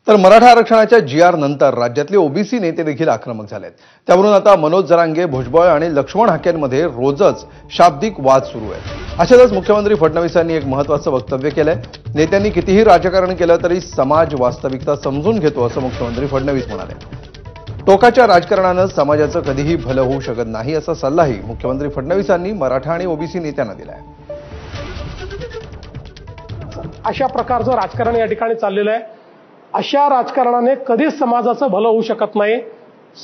तर मराठा आरक्षणाच्या GR नंतर राज्यातले ओबीसी नेते देखील आक्रमक झालेत। त्यावरून आता मनोज जरांगे, भुजबळ आणि लक्ष्मण हाकेंमध्ये रोजच शाब्दिक वाद सुरू आहे। अशातच मुख्यमंत्री फडणवीसांनी एक महत्त्वाचं वक्तव्य केलंय। नेत्यांनी कितीही राजकारण केलं तरी समाज वास्तविकता समजून घेतो असं मुख्यमंत्री फडणवीस म्हणाले। टोकाच्या राजकारणानं समाजाचं कधीही भलं होऊ शकत नाही असा सल्लाही मुख्यमंत्री फडणवीसांनी मराठा आणि ओबीसी नेत्यांना दिलाय। अशा प्रकारचं राजकारण या ठिकाणी चाललेलं आहे। अशा राजकारणाने कधीच समाजाचं भलं होऊ शकत नाही।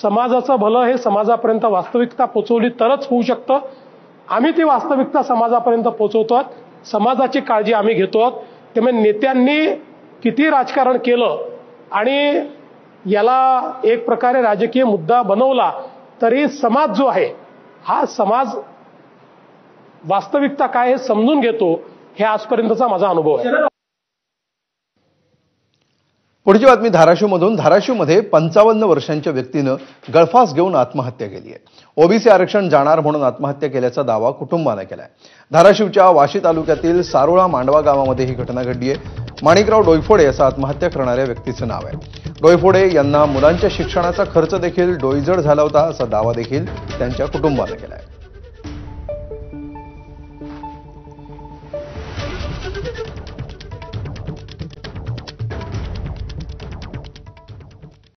समाजाचं भलं हे समाजापर्यंत वास्तविकता पोहोचवली तरच होऊ शकतं। आम्ही ती वास्तविकता समाजापर्यंत पोहोचवतो, समाजाची काळजी आम्ही घेतो। त्यामुळे नेत्यांनी किती राजकारण केलं आणि याला एक प्रकारे राजकीय मुद्दा बनवला तरी समाज जो आहे हा समाज वास्तविकता काय हे समजून घेतो, हे आजपर्यंतचा माझा अनुभव आहे। पुढची बातमी धाराशिवमधून। धाराशिवमध्ये 55 वर्षांच्या व्यक्तीनं गळफास घेऊन आत्महत्या केली आहे। ओबीसी आरक्षण जाणार म्हणून आत्महत्या केल्याचा दावा कुटुंबाने केलाय। धाराशिवच्या वाशी तालुक्यातील सारोळा मांडवा गावामध्ये ही घटना घडली आहे। माणिकराव डोईफोडे असं आत्महत्या करणाऱ्या व्यक्तीचं नाव आहे। डोईफोडे यांना मुलांच्या शिक्षणाचा खर्च देखील डोईजड झाला होता असा दावा देखील त्यांच्या कुटुंबाने केलाय।